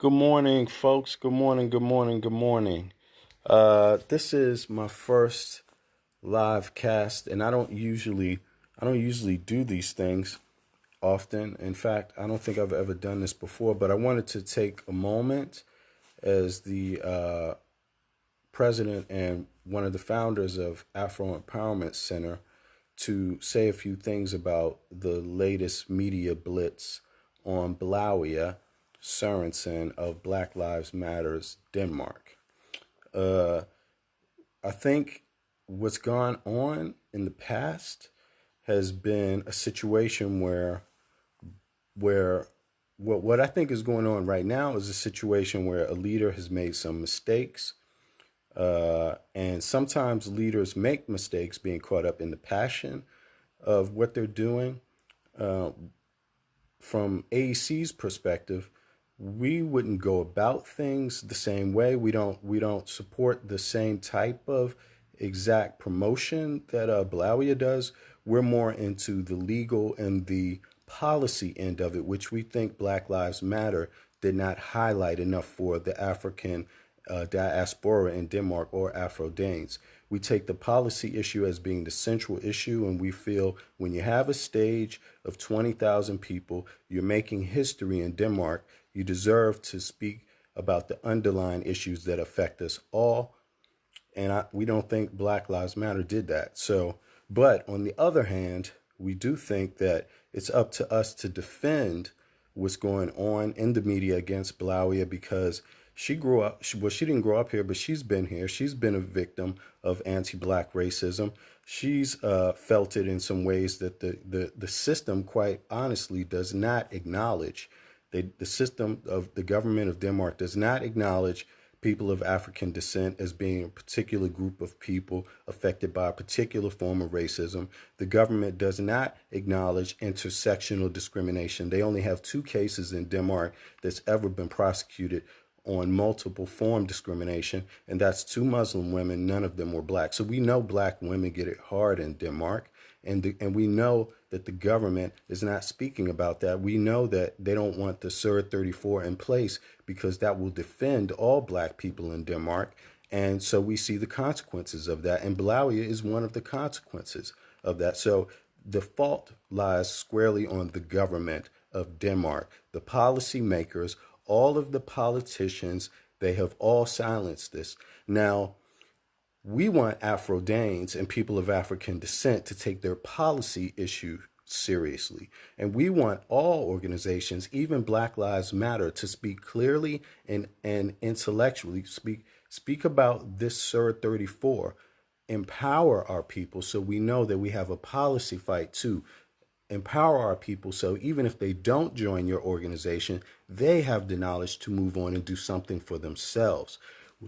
Good morning, folks. Good morning, good morning, good morning. This is my first live cast, and I don't usually do these things often. In fact, I don't think I've ever done this before, but I wanted to take a moment as the president and one of the founders of Afro Empowerment Center to say a few things about the latest media blitz on Blawya, Sorenson of Black Lives Matters Denmark. Uh, I think what's gone on in the past has been a situation where what I think is going on right now is a situation where a leader has made some mistakes. And sometimes leaders make mistakes being caught up in the passion of what they're doing. Uh, from AEC's perspective, we wouldn't go about things the same way. We don't support the same type of exact promotion that Blawya does. We're more into the legal and the policy end of it, which we think Black Lives Matter did not highlight enough for the African diaspora in Denmark or Afrodanes. We take the policy issue as being the central issue, and we feel when you have a stage of 20,000 people, you're making history in Denmark, you deserve to speak about the underlying issues that affect us all. And we don't think Black Lives Matter did that. So, but on the other hand, we do think that it's up to us to defend what's going on in the media against Blawya because she grew up, she didn't grow up here, but she's been here. She's been a victim of anti-Black racism. She's felt it in some ways that the system, quite honestly, does not acknowledge. The system of the government of Denmark does not acknowledge people of African descent as being a particular group of people affected by a particular form of racism. The government does not acknowledge intersectional discrimination. They only have 2 cases in Denmark that's ever been prosecuted on multiple form discrimination, and that's 2 Muslim women. None of them were Black. So we know Black women get it hard in Denmark, and we know that the government is not speaking about that. We know that they don't want the SUR 34 in place because that will defend all Black people in Denmark. And so we see the consequences of that, and Blawya is one of the consequences of that. So the fault lies squarely on the government of Denmark, the policymakers, all of the politicians. They have all silenced this. Now, we want Afrodanes and people of African descent to take their policy issue seriously. And we want all organizations, even Black Lives Matter, to speak clearly and intellectually, speak about this SUR 34, empower our people so we know that we have a policy fight too. Empower our people so even if they don't join your organization, they have the knowledge to move on and do something for themselves.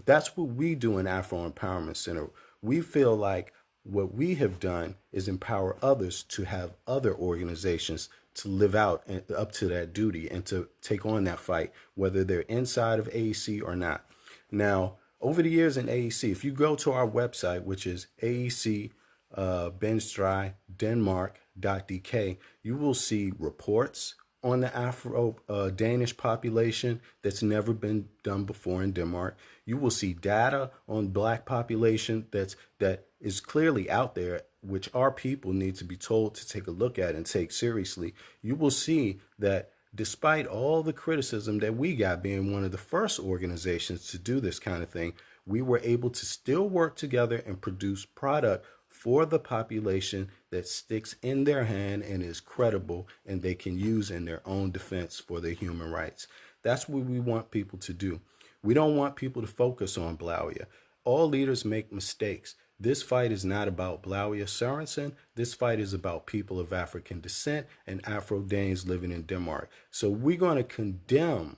That's what we do in Afro Empowerment Center. We feel like what we have done is empower others to have other organizations to live out and up to that duty and to take on that fight, whether they're inside of AEC or not. Now, over the years in AEC, if you go to our website, which is AEC Denmark.dk, you will see reports on the Afro-Danish population that's never been done before in Denmark. You will see data on Black population that is clearly out there, which our people need to be told to take a look at and take seriously. You will see that despite all the criticism that we got being one of the first organizations to do this kind of thing, we were able to still work together and produce product for the population that sticks in their hand and is credible and they can use in their own defense for their human rights. That's what we want people to do. We don't want people to focus on Blawya. All leaders make mistakes. This fight is not about Blawya Sorenson. This fight is about people of African descent and Afro-Danes living in Denmark. So we're going to condemn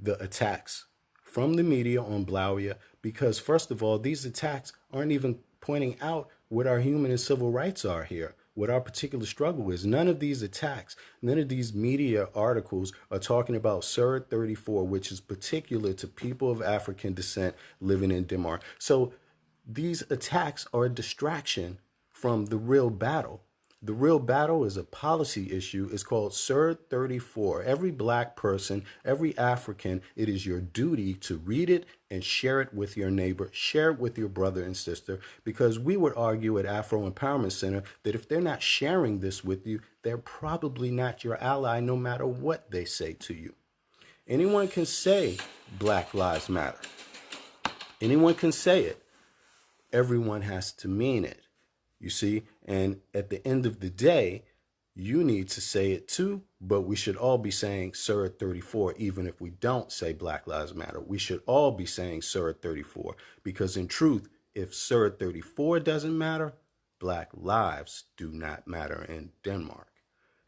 the attacks from the media on Blawya because, first of all, these attacks aren't even pointing out what our human and civil rights are here, what our particular struggle is. None of these attacks, none of these media articles are talking about SUR 34, which is particular to people of African descent living in Denmark. So these attacks are a distraction from the real battle. The real battle is a policy issue. It's called SIR 34. Every black person, every African, it is your duty to read it and share it with your neighbor, share it with your brother and sister, because we would argue at Afro Empowerment Center that if they're not sharing this with you, they're probably not your ally, no matter what they say to you. Anyone can say Black Lives Matter. Anyone can say it. Everyone has to mean it. You see, and at the end of the day, you need to say it too, but we should all be saying SIR 34, even if we don't say Black Lives Matter. We should all be saying SIR 34, because in truth, if SIR 34 doesn't matter, Black lives do not matter in Denmark.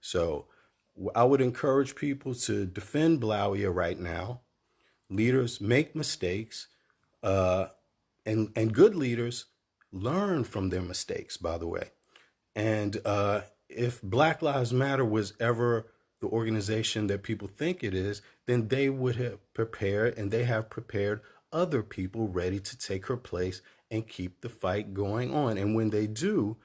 So I would encourage people to defend Blawya right now. Leaders make mistakes, and good leaders learn from their mistakes, by the way. And if Black Lives Matter was ever the organization that people think it is, then they would have prepared, and they have prepared other people ready to take her place and keep the fight going on. And when they do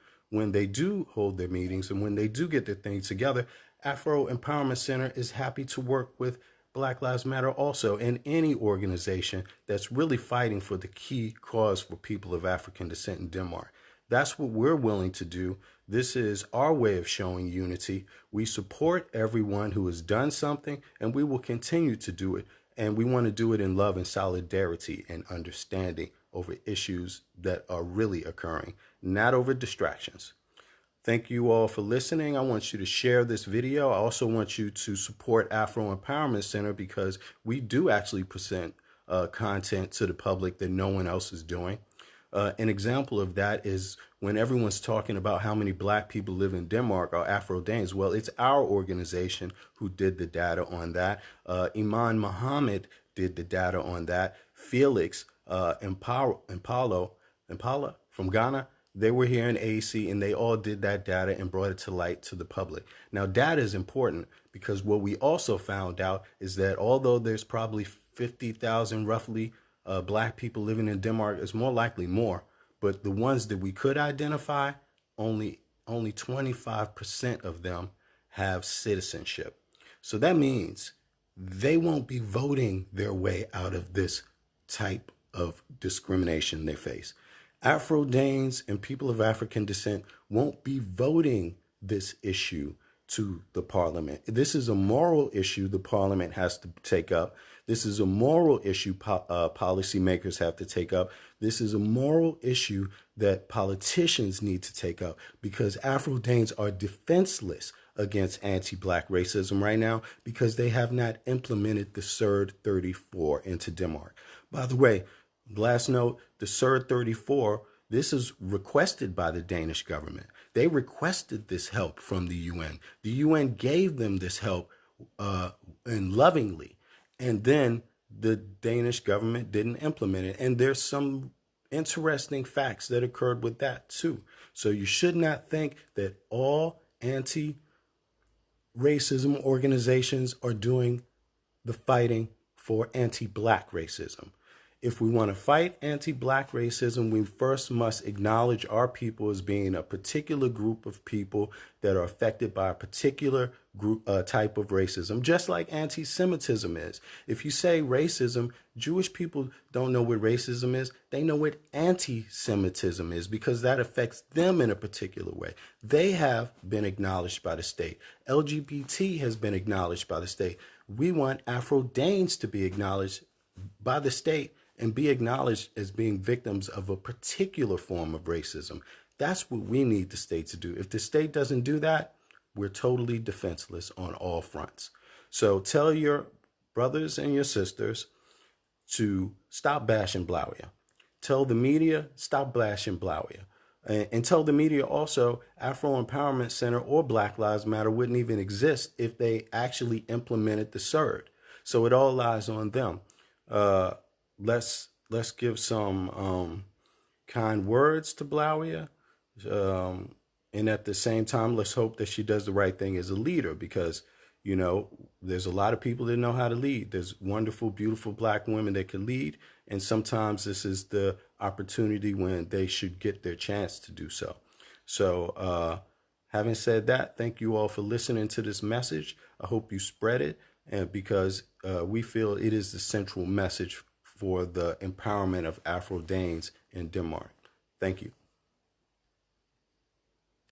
hold their meetings and when they do get their things together, Afro Empowerment Center is happy to work with Black Lives Matter also, and any organization that's really fighting for the key cause for people of African descent in Denmark. That's what we're willing to do. This is our way of showing unity. We support everyone who has done something, and we will continue to do it. And we want to do it in love and solidarity and understanding over issues that are really occurring, not over distractions. Thank you all for listening. I want you to share this video. I also want you to support Afro Empowerment Center, because we do actually present content to the public that no one else is doing. An example of that is when everyone's talking about how many black people live in Denmark or Afrodanes. Well, it's our organization who did the data on that. Iman Muhammad did the data on that. Felix Impala from Ghana, they were here in AAC, and they all did that data and brought it to light to the public. Now, data is important, because what we also found out is that although there's probably 50,000 roughly black people living in Denmark, it's more likely more, but the ones that we could identify, only 25% of them have citizenship. So that means they won't be voting their way out of this type of discrimination they face. Afrodanes and people of African descent won't be voting this issue to the parliament. This is a moral issue the parliament has to take up. This is a moral issue policymakers have to take up. This is a moral issue that politicians need to take up, because Afrodanes are defenseless against anti-black racism right now, because they have not implemented the SIR 34 into Denmark. By the way, last note, the SIR 34, this is requested by the Danish government. They requested this help from the UN. The UN gave them this help and lovingly. And then the Danish government didn't implement it. And there's some interesting facts that occurred with that too. So you should not think that all anti-racism organizations are doing the fighting for anti-black racism. If we want to fight anti-black racism, we first must acknowledge our people as being a particular group of people that are affected by a particular group type of racism, just like anti-Semitism is. If you say racism, Jewish people don't know what racism is. They know what anti-Semitism is, because that affects them in a particular way. They have been acknowledged by the state. LGBT has been acknowledged by the state. We want Afrodanes to be acknowledged by the state and be acknowledged as being victims of a particular form of racism. That's what we need the state to do. If the state doesn't do that, we're totally defenseless on all fronts. So tell your brothers and your sisters to stop bashing Blawya. Tell the media, stop bashing Blawya. And tell the media also, Afro Empowerment Center or Black Lives Matter wouldn't even exist if they actually implemented the SIR. So it all lies on them. Let's give some kind words to Blawya, and at the same time, let's hope that she does the right thing as a leader, because, you know, there's a lot of people that know how to lead. There's wonderful, beautiful black women that can lead, and sometimes this is the opportunity when they should get their chance to do so. So Having said that, thank you all for listening to this message. I hope you spread it, and because we feel it is the central message for the empowerment of Afrodanes in Denmark. Thank you.